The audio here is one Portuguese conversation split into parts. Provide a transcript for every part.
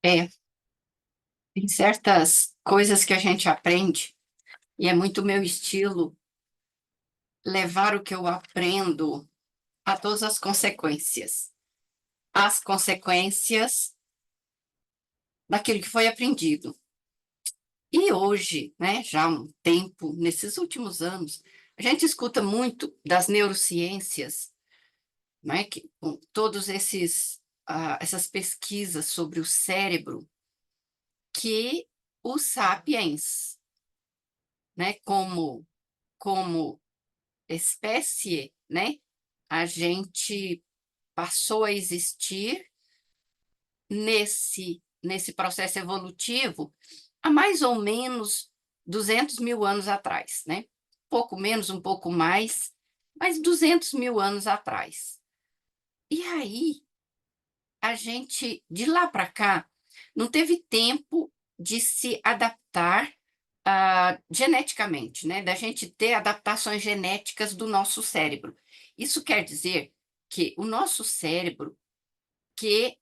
É, tem certas coisas que a gente aprende, e é muito meu estilo levar o que eu aprendo a todas as consequências. As consequências daquilo que foi aprendido. E hoje, né, já há um tempo, nesses últimos anos, a gente escuta muito das neurociências, né, que, com todos essas pesquisas sobre o cérebro, que os sapiens, né, como espécie, né, a gente passou a existir nesse processo evolutivo há mais ou menos 200 mil anos atrás, né? Pouco menos, um pouco mais, mas 200 mil anos atrás. E aí, a gente, de lá para cá, não teve tempo de se adaptar geneticamente, né? Da gente ter adaptações genéticas do nosso cérebro. Isso quer dizer que o nosso cérebro, que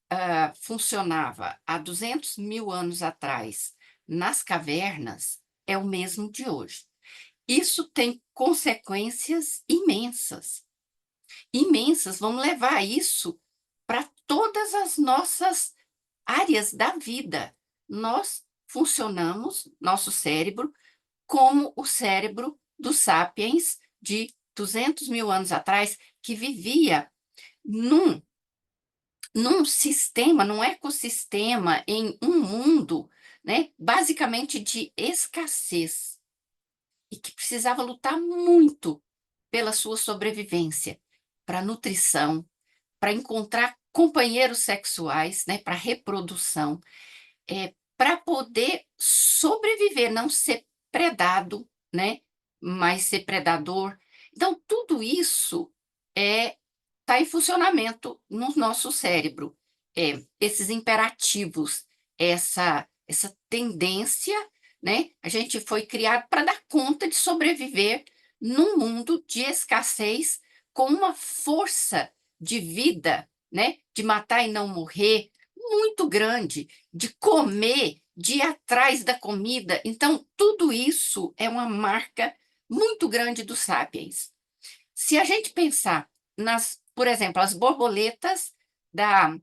funcionava há 200 mil anos atrás nas cavernas, é o mesmo de hoje. Isso tem consequências imensas, imensas. Vamos levar isso para todas as nossas áreas da vida. Nós funcionamos, nosso cérebro, como o cérebro dos sapiens de 200 mil anos atrás, que vivia num, num sistema, num ecossistema, em um mundo, né, basicamente de escassez, e que precisava lutar muito pela sua sobrevivência, para nutrição, para encontrar companheiros sexuais, né, para reprodução, para poder sobreviver, não ser predado, né, mas ser predador. Então, tudo isso está em funcionamento no nosso cérebro. Esses imperativos, essa tendência, né? A gente foi criado para dar conta de sobreviver num mundo de escassez, com uma força de vida, né? De matar e não morrer muito grande, de comer, de ir atrás da comida. Então, tudo isso é uma marca muito grande dos sapiens. Se a gente pensar por exemplo, as borboletas da,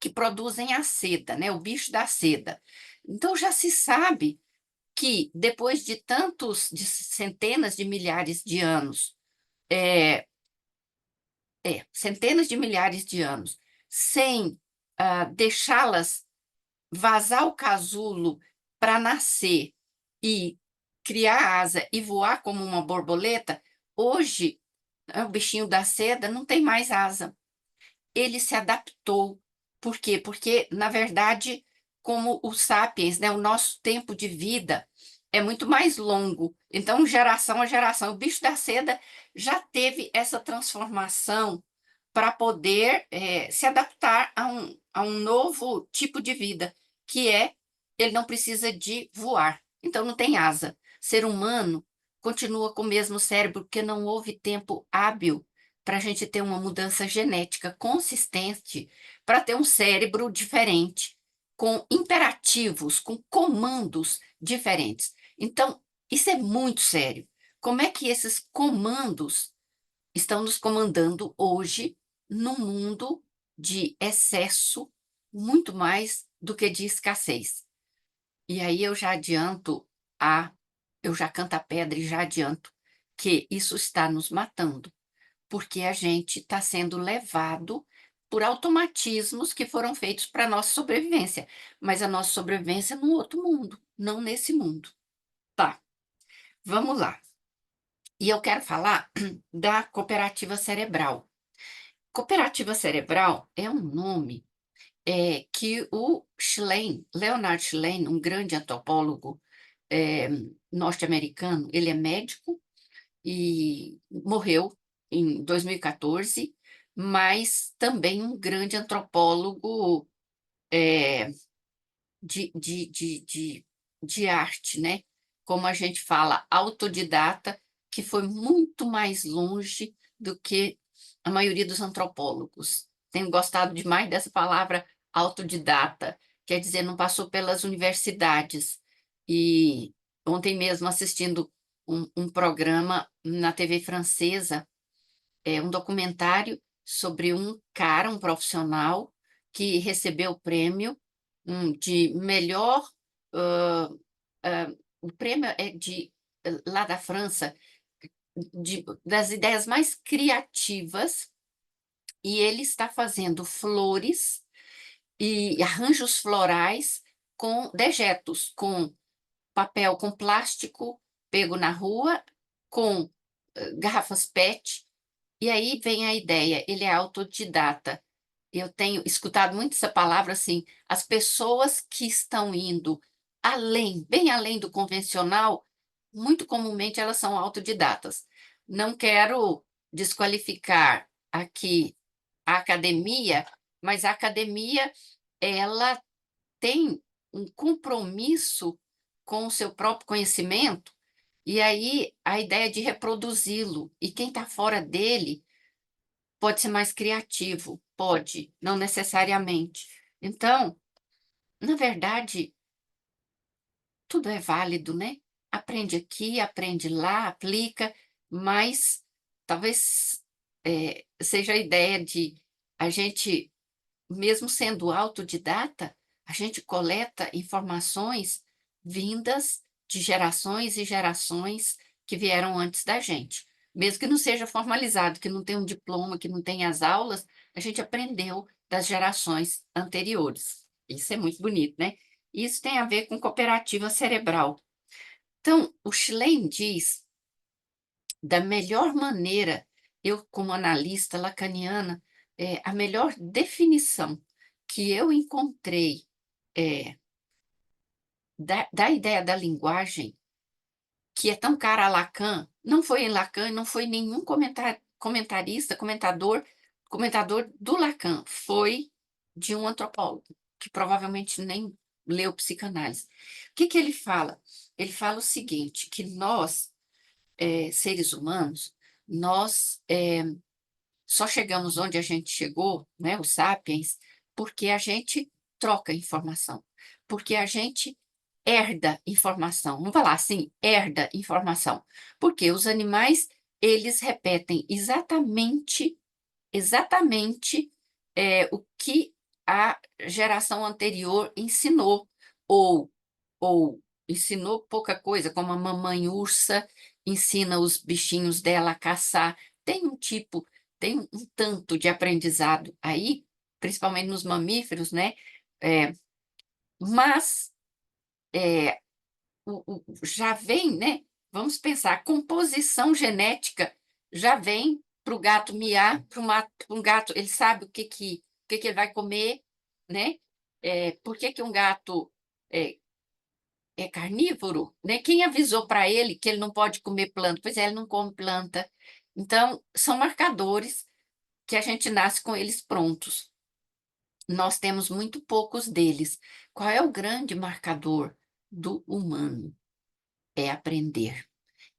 que produzem a seda, né, o bicho da seda. Então já se sabe que depois de centenas de milhares de anos, centenas de milhares de anos, sem deixá-las vazar o casulo para nascer e criar asa e voar como uma borboleta, hoje, o bichinho da seda não tem mais asa. Ele se adaptou. Por quê? Porque, na verdade, como os sapiens, né, o nosso tempo de vida é muito mais longo. Então, geração a geração, o bicho da seda já teve essa transformação para poder se adaptar a um novo tipo de vida, que é ele não precisa de voar, então não tem asa. Ser humano continua com o mesmo cérebro, porque não houve tempo hábil para a gente ter uma mudança genética consistente, para ter um cérebro diferente, com imperativos, com comandos diferentes. Então, isso é muito sério. Como é que esses comandos estão nos comandando hoje num mundo de excesso, muito mais do que de escassez? E aí eu já a, eu já canto a pedra e já adianto que isso está nos matando, porque a gente está sendo levado por automatismos que foram feitos para a nossa sobrevivência, mas a nossa sobrevivência é num outro mundo, não nesse mundo. Tá, vamos lá. E eu quero falar da cooperativa cerebral. Cooperativa cerebral é um nome que o Schlein, Leonard Schlein, um grande antropólogo é, norte-americano, ele é médico e morreu em 2014, mas também um grande antropólogo é, de, de, de, de, de arte, né? Como a gente fala, autodidata, que foi muito mais longe do que a maioria dos antropólogos. Tenho gostado demais dessa palavra autodidata, quer dizer, não passou pelas universidades. E ontem mesmo assistindo um programa na TV francesa, um documentário sobre um cara, um profissional, que recebeu o prêmio de melhor. ãh, o prêmio é lá da França, das ideias mais criativas, e ele está fazendo flores e arranjos florais com dejetos, com papel, com plástico pego na rua, com garrafas PET. E aí vem a ideia, ele é autodidata. Eu tenho escutado muito essa palavra assim, as pessoas que estão indo além, bem além do convencional, muito comumente elas são autodidatas. Não quero desqualificar aqui a academia, mas a academia, ela tem um compromisso com o seu próprio conhecimento, e aí a ideia de reproduzi-lo, e quem está fora dele pode ser mais criativo, pode, não necessariamente. Então, na verdade, tudo é válido, né? Aprende aqui, aprende lá, aplica, mas talvez seja a ideia de a gente, mesmo sendo autodidata, a gente coleta informações vindas de gerações e gerações que vieram antes da gente. Mesmo que não seja formalizado, que não tenha um diploma, que não tenha as aulas, a gente aprendeu das gerações anteriores. Isso é muito bonito, né? Isso tem a ver com cooperativa cerebral. Então, o Schlein diz, da melhor maneira, eu, como analista lacaniana, a melhor definição que eu encontrei eh, da ideia da linguagem, que é tão cara a Lacan, não foi em Lacan, não foi nenhum comentarista, comentador do Lacan, foi de um antropólogo, que provavelmente nem leu psicanálise. O que que ele fala? Ele fala o seguinte, que nós, seres humanos, nós só chegamos onde a gente chegou, né, os sapiens, porque a gente troca informação, porque a gente herda informação. Vamos falar assim, herda informação, porque os animais, eles repetem exatamente o que a geração anterior ensinou, ou, ou ensinou pouca coisa, como a mamãe ursa ensina os bichinhos dela a caçar. Tem um tipo, tem um tanto de aprendizado aí, principalmente nos mamíferos, né? É, mas já vem, né? Vamos pensar, a composição genética já vem para o gato miar, para um gato, ele sabe o que que ele vai comer, né? Por que que um gato é, é carnívoro, né? Quem avisou para ele que ele não pode comer planta? Pois é, ele não come planta. Então, são marcadores que a gente nasce com eles prontos. Nós temos muito poucos deles. Qual é o grande marcador do humano? É aprender.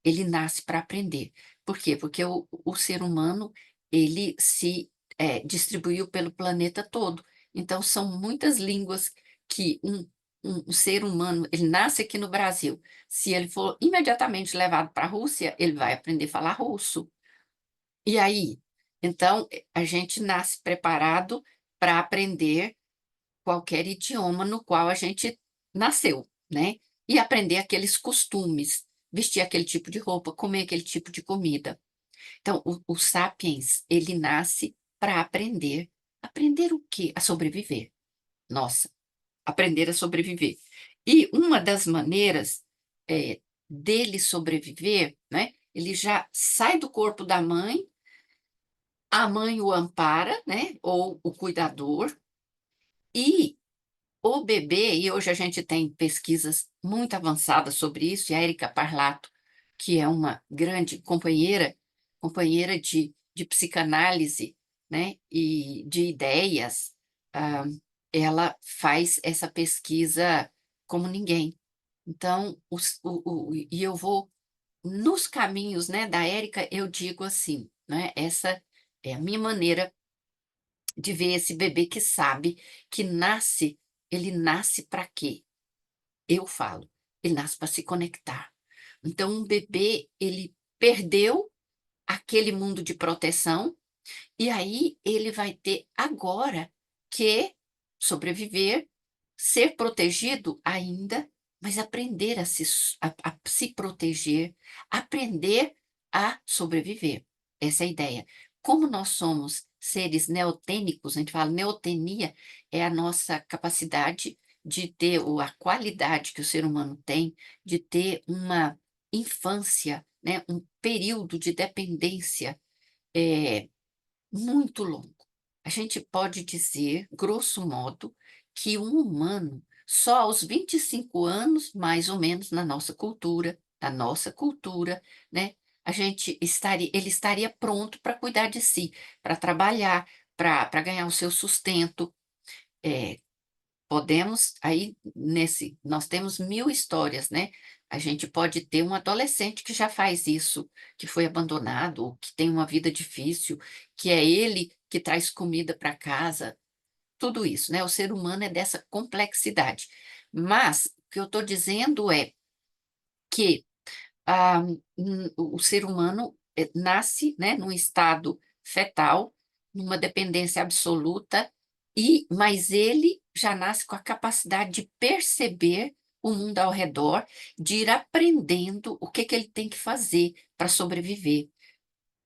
Ele nasce para aprender. Por quê? Porque o ser humano, ele se distribuiu pelo planeta todo. Então, são muitas línguas que um ser humano, ele nasce aqui no Brasil. Se ele for imediatamente levado para a Rússia, ele vai aprender a falar russo. E aí? Então, a gente nasce preparado para aprender qualquer idioma no qual a gente nasceu, né? E aprender aqueles costumes, vestir aquele tipo de roupa, comer aquele tipo de comida. Então, o Sapiens, ele nasce para aprender. Aprender o quê? A sobreviver. Nossa, aprender a sobreviver. E uma das maneiras dele sobreviver, né? Ele já sai do corpo da mãe, a mãe o ampara, né? Ou o cuidador, e o bebê, e hoje a gente tem pesquisas muito avançadas sobre isso, e a Érica Parlato, que é uma grande companheira de psicanálise, né, e de ideias, ah, ela faz essa pesquisa como ninguém. Então, e eu vou nos caminhos, né, da Érica, eu digo assim, né, essa é a minha maneira de ver esse bebê que sabe que nasce ele nasce para quê? Eu falo, ele nasce para se conectar. Então um bebê, ele perdeu aquele mundo de proteção, e aí ele vai ter agora que sobreviver, ser protegido ainda, mas aprender a se proteger, aprender a sobreviver. Essa é a ideia. Como nós somos seres neotênicos, a gente fala neotenia é a nossa capacidade de ter, ou a qualidade que o ser humano tem, de ter uma infância, né, um período de dependência, eh, muito longo. A gente pode dizer, grosso modo, que um humano, só aos 25 anos, mais ou menos, na nossa cultura, né, ele estaria pronto para cuidar de si, para trabalhar, para ganhar o seu sustento. Eh, Podemos aí nós temos 1000 histórias, né, a gente pode ter um adolescente que já faz isso, que foi abandonado, ou que tem uma vida difícil, que é ele que traz comida para casa, tudo isso, né, o ser humano é dessa complexidade. Mas, o que eu estou dizendo é que ah, o ser humano, nasce, né, num estado fetal, numa dependência absoluta, mas ele já nasce com a capacidade de perceber o mundo ao redor, de ir aprendendo o que que ele tem que fazer para sobreviver.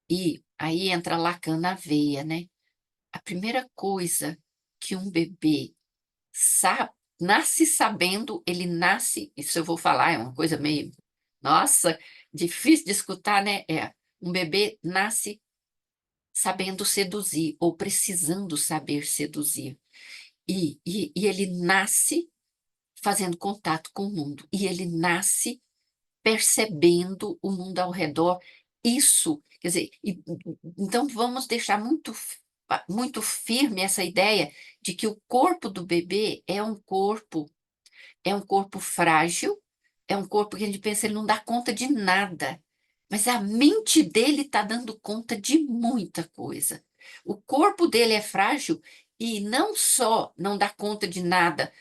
E aí entra Lacan na veia, né. A primeira coisa que um bebê Sa nasce sabendo, ele nasce, isso eu vou falar, é uma coisa meio, nossa, difícil de escutar, né, um bebê nasce sabendo seduzir, ou precisando saber seduzir. E ele nasce fazendo contato com o mundo, e ele nasce percebendo o mundo ao redor. Isso, quer dizer, então vamos deixar muito firme essa ideia de que o corpo do bebê é um corpo frágil, é um corpo que a gente pensa, ele não dá conta de nada, mas a mente dele está dando conta de muita coisa. O corpo dele é frágil e não só não dá conta de nada,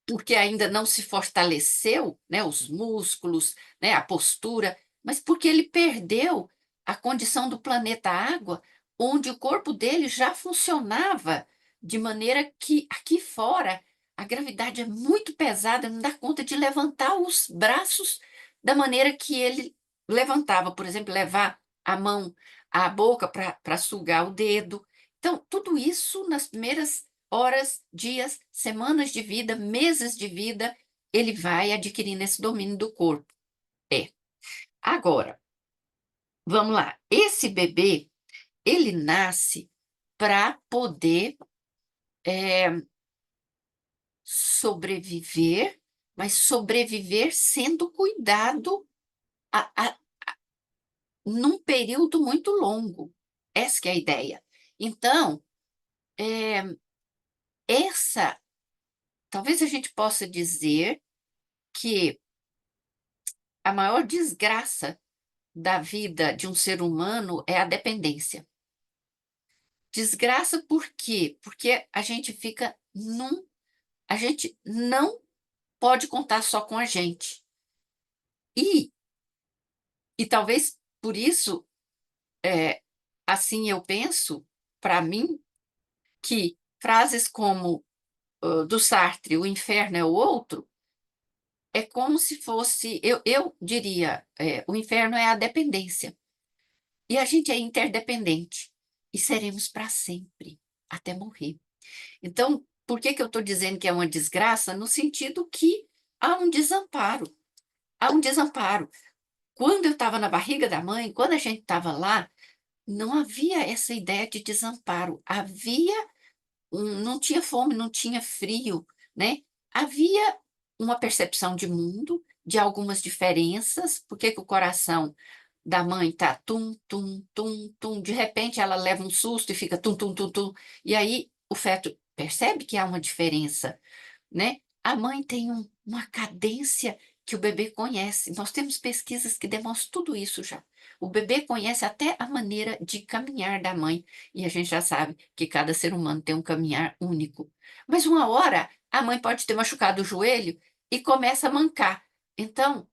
porque ainda não se fortaleceu, né, os músculos, né, a postura, mas porque ele perdeu a condição do planeta Água, onde o corpo dele já funcionava de maneira que aqui fora a gravidade é muito pesada, não dá conta de levantar os braços da maneira que ele levantava, por exemplo, levar a mão à boca para sugar o dedo. Então, tudo isso nas primeiras horas, dias, semanas de vida, meses de vida, ele vai adquirindo esse domínio do corpo. É. Agora, vamos lá. Esse bebê, ele nasce para poder, eh, sobreviver, mas sobreviver sendo cuidado a num período muito longo. Essa que é a ideia. Então, eh, essa talvez a gente possa dizer que a maior desgraça da vida de um ser humano é a dependência. Desgraça por quê? Porque a gente não pode contar só com a gente. E talvez por isso, eh, assim eu penso, para mim, que frases como, do Sartre, "O inferno é o outro", é como se fosse, eu diria, o inferno é a dependência. E a gente é interdependente, e seremos para sempre, até morrer. Então, por que que eu estou dizendo que é uma desgraça? No sentido que há um desamparo, há um desamparo. Quando eu estava na barriga da mãe, quando a gente estava lá, não havia essa ideia de desamparo, não tinha fome, não tinha frio, né, havia uma percepção de mundo, de algumas diferenças, por que que o coração da mãe tá tum, tum, tum, tum, de repente ela leva um susto e fica tum, tum, tum, tum, e aí o feto percebe que há uma diferença, né. A mãe tem uma cadência que o bebê conhece, nós temos pesquisas que demonstram tudo isso já. O bebê conhece até a maneira de caminhar da mãe, e a gente já sabe que cada ser humano tem um caminhar único. Mas uma hora a mãe pode ter machucado o joelho e começa a mancar. Então,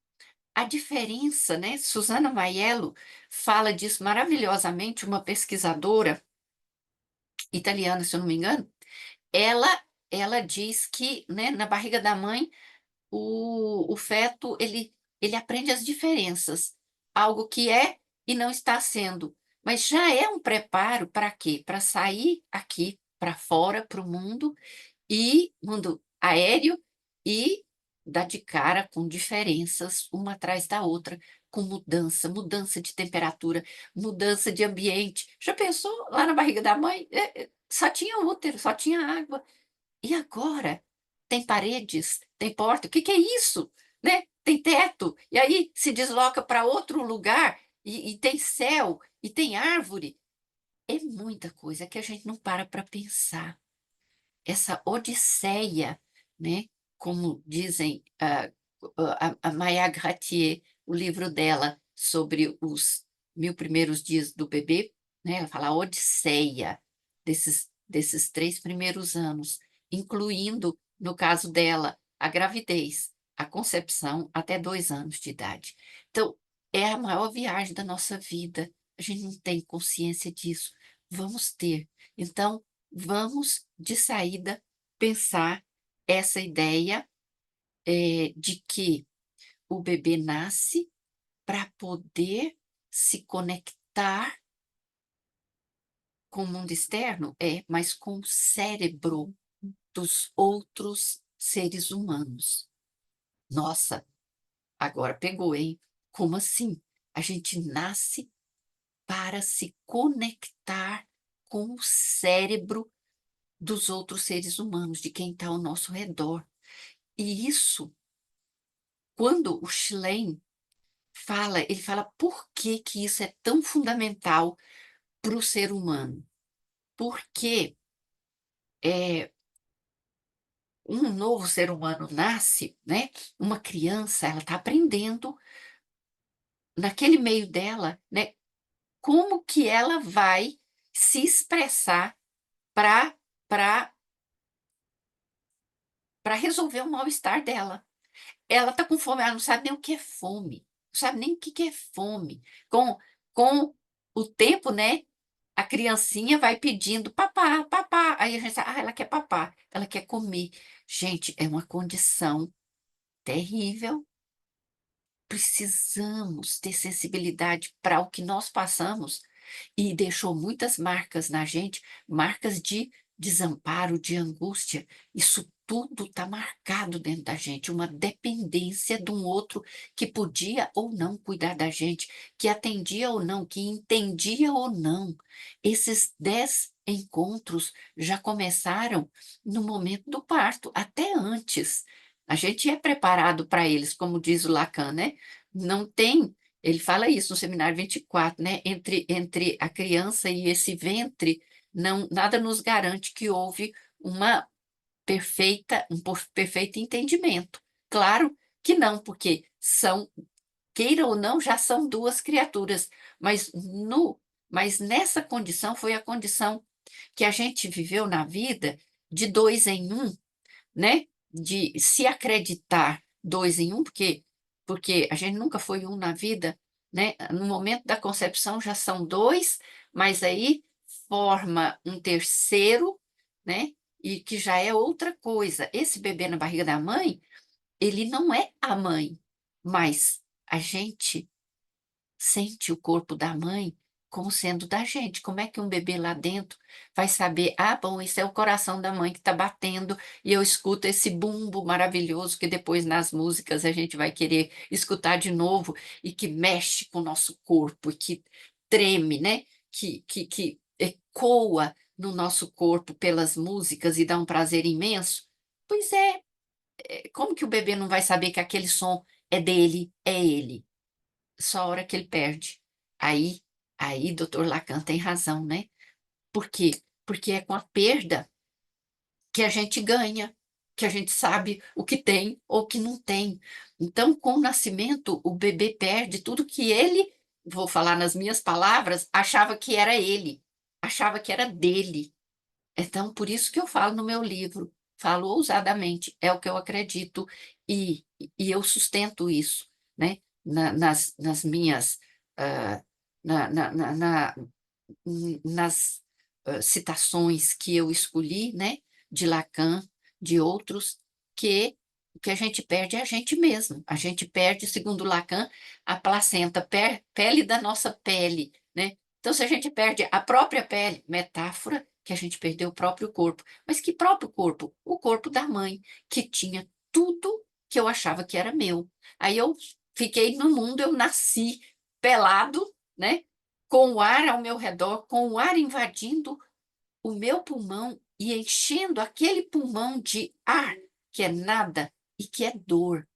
a diferença, né? Susana Maiello fala disso maravilhosamente, uma pesquisadora italiana, se eu não me engano. Ela diz que, né, na barriga da mãe, o feto ele aprende as diferenças, algo que é e não está sendo. Mas já é um preparo para quê? Para sair aqui para fora, para o mundo aéreo, e dar de cara com diferenças uma atrás da outra, com mudança de temperatura, mudança de ambiente. Já pensou lá na barriga da mãe? Só tinha útero, só tinha água. E agora tem paredes, tem porta. O que que é isso? Né? Tem teto. E aí se desloca para outro lugar e tem céu e tem árvore. É muita coisa que a gente não para pensar. Essa odisseia, né? Como dizem a Maya Gratier, o livro dela sobre os 1000 primeiros dias do bebê, né? Ela fala a odisseia desses 3 primeiros anos, incluindo, no caso dela, a gravidez, a concepção até 2 anos de idade. Então, é a maior viagem da nossa vida. A gente não tem consciência disso. Vamos ter. Então, vamos, de saída, pensar essa ideia de que o bebê nasce para poder se conectar com o mundo externo, mas com o cérebro dos outros seres humanos. Nossa, agora pegou, hein? Como assim? A gente nasce para se conectar com o cérebro dos outros seres humanos, de quem está ao nosso redor. E isso, quando o Schlein fala, ele fala por que que isso é tão fundamental para o ser humano. Porque um novo ser humano nasce, né? Uma criança, ela está aprendendo naquele meio dela, né? Como que ela vai se expressar para para para resolver o mal-estar dela. Ela está com fome, ela não sabe nem o que é fome, não sabe nem o que que é fome. Com o tempo, né, a criancinha vai pedindo papá, papá, aí a gente sabe, ela quer papá, ela quer comer. Gente, é uma condição terrível. Precisamos ter sensibilidade para o que nós passamos e deixou muitas marcas na gente, marcas de desamparo, de angústia. Isso tudo está marcado dentro da gente, uma dependência de um outro que podia ou não cuidar da gente, que atendia ou não, que entendia ou não. Esses 10 encontros já começaram no momento do parto, até antes. A gente é preparado para eles, como diz o Lacan, né? Não tem, ele fala isso no seminário 24, né? Entre a criança e esse ventre, não, nada nos garante que houve uma perfeito entendimento. Claro que não, porque queira ou não, já são duas criaturas, mas mas nessa condição foi a condição que a gente viveu na vida de 2 em 1, né? De se acreditar 2 em 1, porque a gente nunca foi um na vida, né? No momento da concepção já são dois, mas aí forma um terceiro, né? E que já é outra coisa. Esse bebê na barriga da mãe, ele não é a mãe, mas a gente sente o corpo da mãe como sendo da gente. Como é que um bebê lá dentro vai saber, ah, bom, isso é o coração da mãe que está batendo e eu escuto esse bumbo maravilhoso que depois nas músicas a gente vai querer escutar de novo e que mexe com o nosso corpo, e que treme, né? Que ecoa no nosso corpo pelas músicas e dá um prazer imenso. Pois como que o bebê não vai saber que aquele som é dele, é ele? Só a hora que ele perde. Aí, aí, doutor Lacan tem razão, né? Por quê? Porque é com a perda que a gente ganha, que a gente sabe o que tem ou o que não tem. Então, com o nascimento, o bebê perde tudo que ele, vou falar nas minhas palavras, achava que era ele, achava que era dele. Então, por isso que eu falo no meu livro, falo ousadamente, é o que eu acredito e eu sustento isso, né, nas minhas, hã, na na na na nas, citações que eu escolhi, né, de Lacan, de outros, que o que a gente perde é a gente mesmo. A gente perde, segundo Lacan, a placenta, pele da nossa pele, né. Então, se a gente perde a própria pele, metáfora que a gente perdeu o próprio corpo. Mas que próprio corpo? O corpo da mãe, que tinha tudo que eu achava que era meu. Aí eu fiquei no mundo, eu nasci pelado, né, com o ar ao meu redor, com o ar invadindo o meu pulmão e enchendo aquele pulmão de ar, que é nada e que é dor.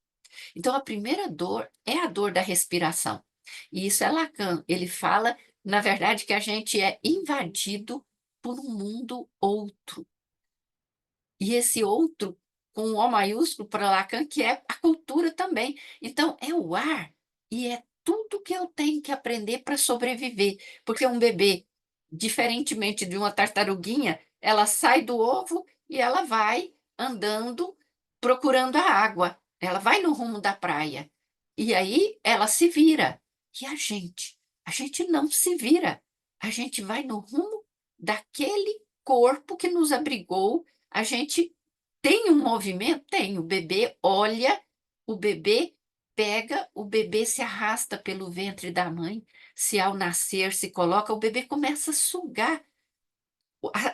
Então, a primeira dor é a dor da respiração. E isso é Lacan. Ele fala, na verdade, que a gente é invadido por um mundo outro. E esse outro, com o O maiúsculo para Lacan, que é a cultura também. Então, é o ar e é tudo que eu tenho que aprender para sobreviver. Porque um bebê, diferentemente de uma tartaruguinha, ela sai do ovo e ela vai andando procurando a água. Ela vai no rumo da praia. E aí ela se vira. E a gente? A gente não se vira. A gente vai no rumo daquele corpo que nos abrigou. A gente tem um movimento? Tem. O bebê olha, o bebê pega, o bebê se arrasta pelo ventre da mãe, se ao nascer se coloca, o bebê começa a sugar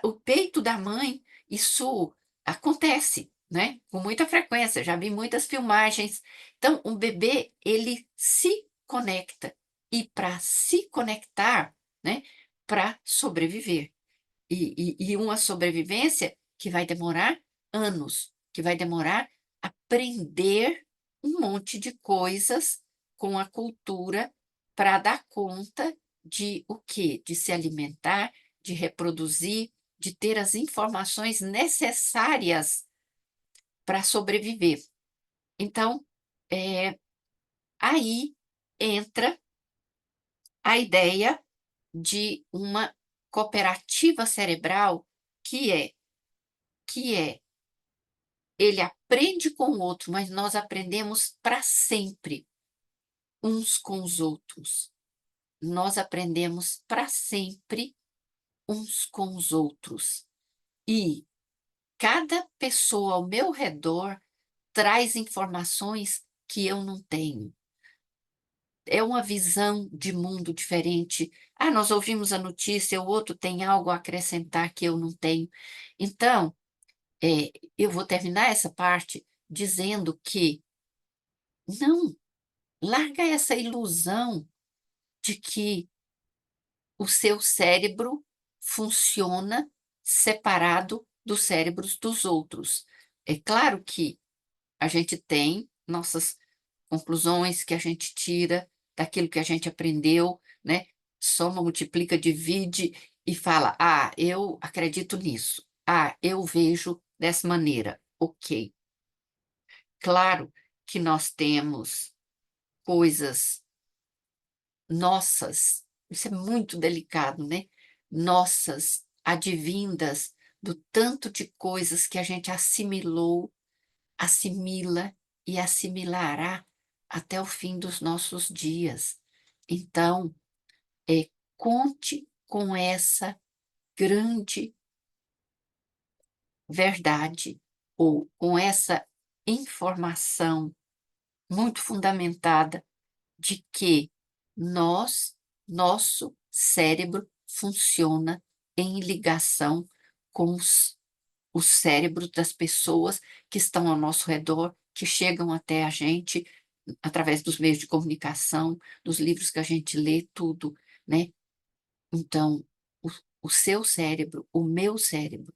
o peito da mãe. Isso acontece, né, com muita frequência, já vi muitas filmagens. Então, o bebê, ele se conecta, e para se conectar, né, para sobreviver. E uma sobrevivência que vai demorar anos, que vai demorar aprender um monte de coisas com a cultura para dar conta de o quê? De se alimentar, de reproduzir, de ter as informações necessárias para sobreviver. Então, eh, aí entra a ideia de uma cooperativa cerebral que é que é, ele aprende com o outro, mas nós aprendemos para sempre uns com os outros. Nós aprendemos para sempre uns com os outros. E cada pessoa ao meu redor traz informações que eu não tenho. É uma visão de mundo diferente. Ah, nós ouvimos a notícia, o outro tem algo a acrescentar que eu não tenho. Então, eu vou terminar essa parte dizendo que não, larga essa ilusão de que o seu cérebro funciona separado dos cérebros dos outros. É claro que a gente tem nossas conclusões que a gente tira daquilo que a gente aprendeu, né? Soma, multiplica, divide e fala: "Ah, eu acredito nisso. Ah, eu vejo dessa maneira". Ok. Claro que nós temos coisas nossas, isso é muito delicado, né, nossas, advindas do tanto de coisas que a gente assimilou, assimila e assimilará até o fim dos nossos dias. Então, conte com essa grande verdade, ou com essa informação muito fundamentada de que nosso cérebro funciona em ligação com os cérebros das pessoas que estão ao nosso redor, que chegam até a gente através dos meios de comunicação, dos livros que a gente lê, tudo, né. Então, o o seu cérebro, o meu cérebro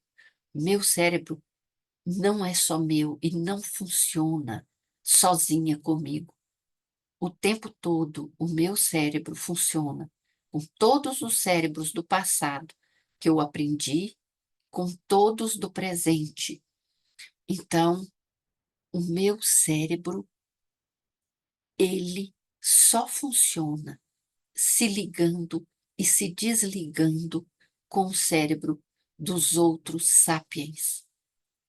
não é só meu e não funciona sozinha comigo. O tempo todo, o meu cérebro funciona com todos os cérebros do passado que eu aprendi, com todos do presente. Então, o meu cérebro, ele só funciona se ligando e se desligando com o cérebro dos outros sapiens.